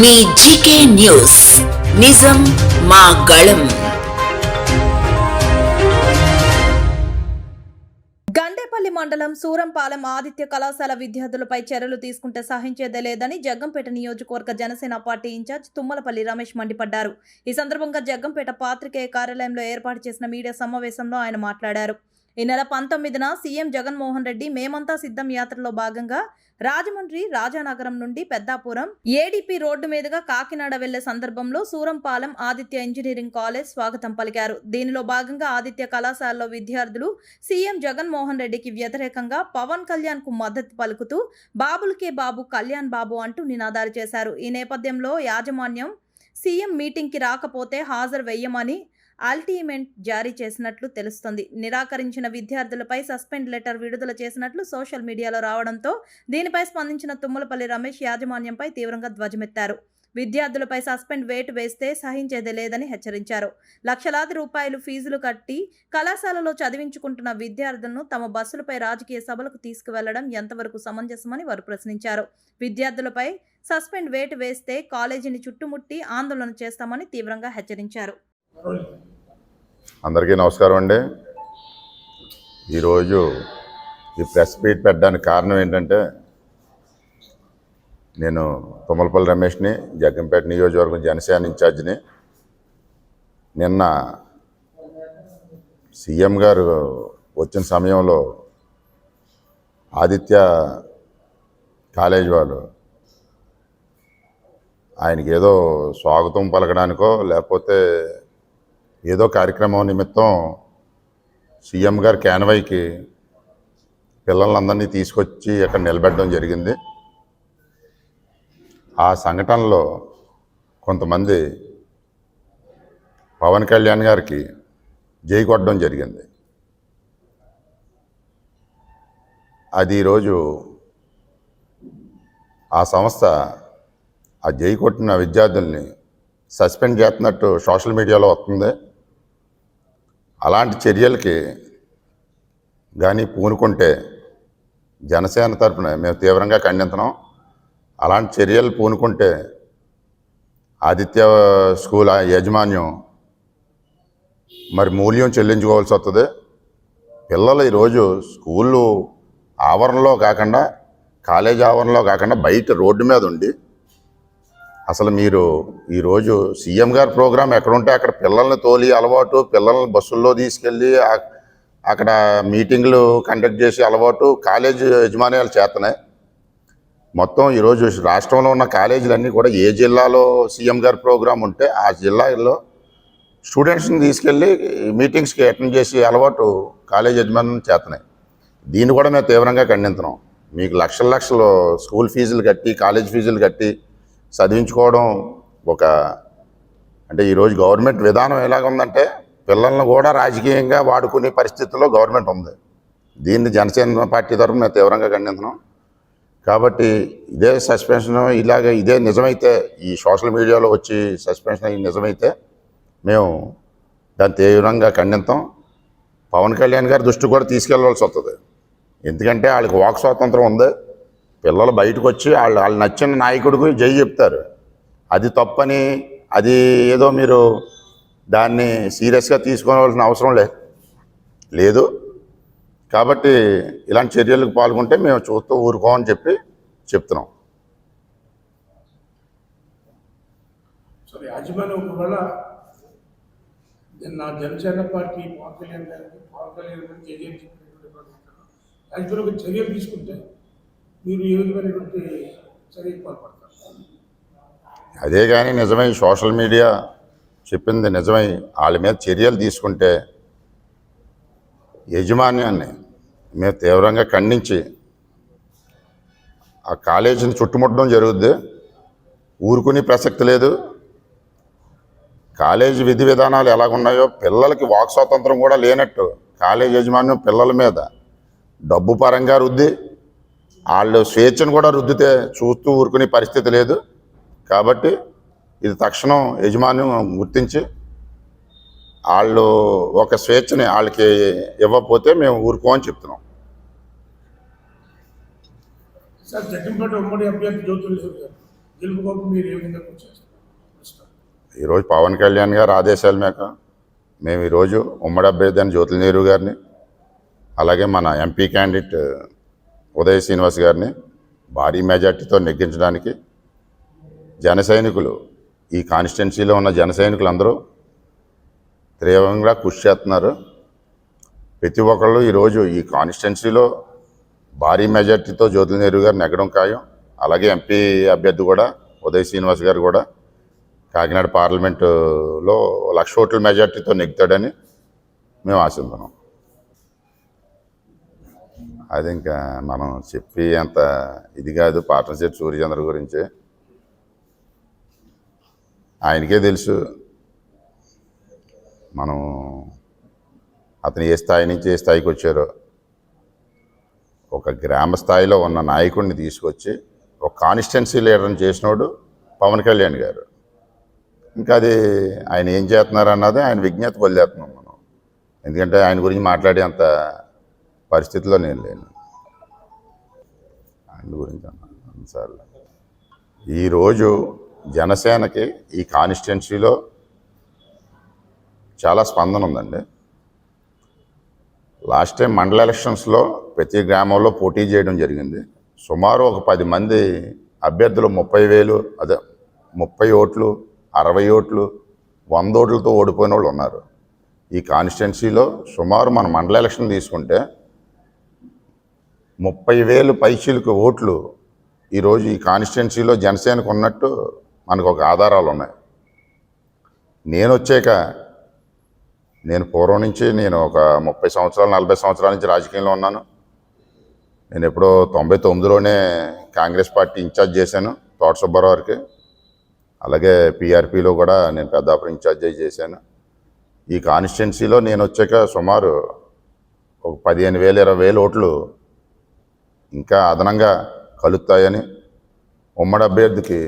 మీ GK news నిజం మా గళం. గండేపల్లి మండలం సూరంపాలెం ఆదిత్య కళాశాల విద్యార్థులపై చర్యలు తీసుకుంటే సహించేదే లేదని జగ్గంపేట నియోజకవర్గ జనసేన పార్టీ ఇన్ఛార్జ్ తుమ్మలపల్లి రమేష్ మండిపడ్డారు. ఈ సందర్భంగా జగ్గంపేట పాత్రికేయ కార్యాలయంలో ఏర్పాటు చేసిన మీడియా సమావేశంలో ఆయన మాట్లాడారు. ఈ నెల 19న సీఎం జగన్మోహన్ రెడ్డి మేమంతా సిద్ధం యాత్రలో భాగంగా రాజమండ్రి రాజానగరం నుండి పెద్దాపురం ఏడీపీ రోడ్డు మీదుగా కాకినాడ వెళ్లే సందర్భంలో సూరంపాలెం ఆదిత్య ఇంజనీరింగ్ కాలేజ్ స్వాగతం పలికారు. దీనిలో భాగంగా ఆదిత్య కళాశాలలో విద్యార్థులు సీఎం జగన్మోహన్ రెడ్డికి వ్యతిరేకంగా పవన్ కళ్యాణ్ కు మద్దతు పలుకుతూ బాబులకే బాబు కళ్యాణ్ బాబు అంటూ నినాదాలు చేశారు. ఈ నేపథ్యంలో యాజమాన్యం సీఎం మీటింగ్ కి రాకపోతే హాజరు వేయమని అల్టిమేట్ జారీ చేసినట్లు తెలుస్తుంది. నిరాకరించిన విద్యార్థులపై సస్పెండ్ లెటర్ విడుదల చేసినట్లు సోషల్ మీడియాలో రావడంతో దీనిపై స్పందించిన తుమ్మలపల్లి రమేష్ యాజమాన్యంపై తీవ్రంగా ధ్వజమెత్తారు. విద్యార్థులపై సస్పెండ్ వేటు వేస్తే సహించేదే లేదని హెచ్చరించారు. లక్షలాది రూపాయలు ఫీజులు కట్టి కళాశాలలో చదివించుకుంటున్న విద్యార్థులను తమ బస్సులపై రాజకీయ సభలకు తీసుకువెళ్లడం ఎంతవరకు సమంజసమని వారు ప్రశ్నించారు. విద్యార్థులపై సస్పెండ్ వేటు వేస్తే కాలేజీని చుట్టుముట్టి ఆందోళన చేస్తామని తీవ్రంగా హెచ్చరించారు. అందరికీ నమస్కారం అండి. ఈరోజు ఈ ప్రెస్ మీట్ పెట్టడానికి కారణం ఏంటంటే, నేను తుమ్మలపల్లి రమేష్ని, జగ్గంపేట నియోజకవర్గం జనసేన ఇన్ఛార్జిని. నిన్న సీఎం గారు వచ్చిన సమయంలో ఆదిత్య కాలేజ్ వాళ్ళు ఆయనకి ఏదో స్వాగతం పలకడానికో లేకపోతే ఏదో కార్యక్రమం నిమిత్తం సీఎం గారు క్యాన్వాయ్కి పిల్లలందరినీ తీసుకొచ్చి అక్కడ నిలబెట్టడం జరిగింది. ఆ సంఘటనలో కొంతమంది పవన్ కళ్యాణ్ గారికి జై కొట్టడం జరిగింది. అది ఈరోజు ఆ సంస్థ ఆ జై కొట్టిన విద్యార్థుల్ని సస్పెండ్ చేస్తున్నట్టు సోషల్ మీడియాలో వస్తుంది. అలాంటి చర్యలకి కానీ పూనుకుంటే జనసేన తరఫున మేము తీవ్రంగా ఖండిస్తున్నాం. అలాంటి చర్యలు పూనుకుంటే ఆదిత్య స్కూల్ యాజమాన్యం మరి మూల్యం చెల్లించుకోవాల్సి వస్తుంది. పిల్లలు ఈరోజు స్కూళ్ళు ఆవరణలో కాకుండా, కాలేజ్ ఆవరణలో కాకుండా బయట రోడ్డు మీద ఉండి, అసలు మీరు ఈరోజు సీఎం గారి ప్రోగ్రాం ఎక్కడుంటే అక్కడ పిల్లల్ని తోలి అలవాటు, పిల్లల్ని బస్సుల్లో తీసుకెళ్ళి అక్కడ మీటింగ్లు కండక్ట్ చేసే అలవాటు కాలేజ్ యజమాన్యాలు చేతనే. మొత్తం ఈరోజు రాష్ట్రంలో ఉన్న కాలేజీలన్నీ కూడా ఏ జిల్లాలో సీఎం గారి ప్రోగ్రాం ఉంటే ఆ జిల్లాలో స్టూడెంట్స్ని తీసుకెళ్ళి మీటింగ్స్కి అటెండ్ చేసే అలవాటు కాలేజ్ యజమాన్యం చేతనే. దీన్ని కూడా మేము తీవ్రంగా ఖండిస్తున్నాం. మీకు లక్షలు స్కూల్ ఫీజులు కట్టి, కాలేజ్ ఫీజులు కట్టి చదివించుకోవడం అంటే ఈరోజు గవర్నమెంట్ విధానం ఎలాగ ఉందంటే పిల్లలను కూడా రాజకీయంగా వాడుకునే పరిస్థితుల్లో గవర్నమెంట్ ఉంది. దీన్ని జనసేన పార్టీ తరఫున మేము తీవ్రంగా ఖండిస్తున్నాం. కాబట్టి ఇదే సస్పెన్షన్ ఇదే నిజమైతే, ఈ సోషల్ మీడియాలో వచ్చి సస్పెన్షన్ అయ్యి నిజమైతే మేము దాన్ని తీవ్రంగా ఖండిస్తాం. పవన్ కళ్యాణ్ గారి దృష్టి కూడా తీసుకెళ్ళవలసి వస్తుంది. ఎందుకంటే వాళ్ళకి వాక్ స్వాతంత్రం ఉంది. పిల్లలు బయటకు వచ్చి వాళ్ళు నచ్చిన నాయకుడికి జై చెప్తారు. అది తప్పని, అది ఏదో మీరు దాన్ని సీరియస్గా తీసుకోవాల్సిన అవసరం లేదు. కాబట్టి ఇలాంటి చర్యలకు పాల్గొంటే మేము చూస్తూ ఊరుకోమని చెప్తున్నాం. నా జనసేన పార్టీ పవన్ కళ్యాణ్ చర్యలు తీసుకుంటే మీరు ఏ విధమైనటువంటి చర్యలు పాల్పడతారు? అదే కానీ నిజమై సోషల్ మీడియా చెప్పింది నిజమై వాళ్ళ మీద చర్యలు తీసుకుంటే యజమాన్యాన్ని మేము తీవ్రంగా ఖండించి ఆ కాలేజీని చుట్టుముట్టడం జరుగుద్ది. ఊరుకునే ప్రసక్తి లేదు. కాలేజీ విధి విధానాలు ఎలాగున్నాయో పిల్లలకి వాక్ స్వాతంత్రం కూడా లేనట్టు కాలేజీ యజమాన్యం పిల్లల మీద డబ్బు పరంగా రుద్ది, వాళ్ళు స్వేచ్ఛను కూడా రుద్దితే చూస్తూ ఊరుకునే పరిస్థితి లేదు. కాబట్టి ఇది తక్షణం యజమాన్యం గుర్తించి వాళ్ళు ఒక స్వేచ్ఛని వాళ్ళకి ఇవ్వకపోతే మేము ఊరుకోమని చెప్తున్నాం. సార్ జగ్గంపేట ఉమ్మడి అభ్యర్థి జ్యోతులు గెలుపు కోసం మీరు ఏ విధంగా కృషి చేస్తారు? ఈరోజు పవన్ కళ్యాణ్ గారు ఆదేశాల మేరకు మేము ఈరోజు ఉమ్మడి అభ్యర్థి అని జ్యోతుల నెహ్రూ గారిని, అలాగే మన ఎంపీ క్యాండిడేట్ ఉదయ్ శ్రీనివాస్ గారిని భారీ మెజార్టీతో నెగ్గించడానికి జన సైనికులు, ఈ కాన్స్టిట్యున్సీలో ఉన్న జన సైనికులు అందరూ తీవ్రంగా కృషి చేస్తున్నారు. ప్రతి ఒక్కళ్ళు ఈరోజు ఈ కాన్స్టిట్యున్సీలో భారీ మెజార్టీతో జ్యోతుల నెహ్రూ గారు నెగ్గడం ఖాయం. అలాగే ఎంపీ అభ్యర్థి కూడా ఉదయ్ శ్రీనివాస్ గారు కూడా కాకినాడ పార్లమెంటులో 1,00,000 ఓట్ల మెజార్టీతో నెగ్గుతాడని మేము ఆశిస్తున్నాం. అది ఇంకా మనం చెప్పి అంత ఇది కాదు. పాటనశెట్టి సూర్యచంద్ర గురించి ఆయనకే తెలుసు. మనం అతను ఏ స్థాయి నుంచి ఏ స్థాయికి వచ్చారో. ఒక గ్రామ స్థాయిలో ఉన్న నాయకుడిని తీసుకొచ్చి ఒక కాన్స్టిట్యున్సీ లీడర్ని చేసినోడు పవన్ కళ్యాణ్ గారు. ఇంకా అది ఆయన ఏం చేస్తున్నారు అన్నది ఆయన విజ్ఞత వదిలేస్తున్నాం మనం. ఎందుకంటే ఆయన గురించి మాట్లాడే అంత పరిస్థితిలో నేను లేను. ఆయన గురించి అన్నసార్లు ఈరోజు జనసేనకి ఈ కాన్స్టిట్యున్సీలో చాలా స్పందన ఉందండి. లాస్ట్ టైం మండల ఎలక్షన్స్లో ప్రతి గ్రామంలో పోటీ చేయడం జరిగింది. సుమారు ఒక 10 మంది అభ్యర్థులు 30 ఓట్లు, 60 ఓట్లు, 100 ఓట్లతో ఓడిపోయిన వాళ్ళు ఉన్నారు. ఈ కాన్స్టిట్యున్సీలో సుమారు మన మండల ఎలక్షన్ తీసుకుంటే 30,000 పైచీలకు ఓట్లు ఈరోజు ఈ కాన్స్టిట్యున్సీలో జనసేనకు ఉన్నట్టు మనకు ఒక ఆధారాలు ఉన్నాయి. నేను పూర్వం నుంచి నేను ఒక 30 సంవత్సరాలు 40 సంవత్సరాల నుంచి రాజకీయంలో ఉన్నాను. నేను ఎప్పుడో 99లోనే కాంగ్రెస్ పార్టీ ఇన్ఛార్జ్ చేశాను తోట సుబ్బారావు గారికి. అలాగే పీఆర్పీలో కూడా నేను పెద్దాపురం ఇన్ఛార్జ్ చేశాను. ఈ కాన్స్టిట్యున్సీలో నేను వచ్చాక సుమారు ఒక 15,000 20,000 ఓట్లు ఇంకా అదనంగా కలుస్తాయని ఉమ్మడి అభ్యర్థికి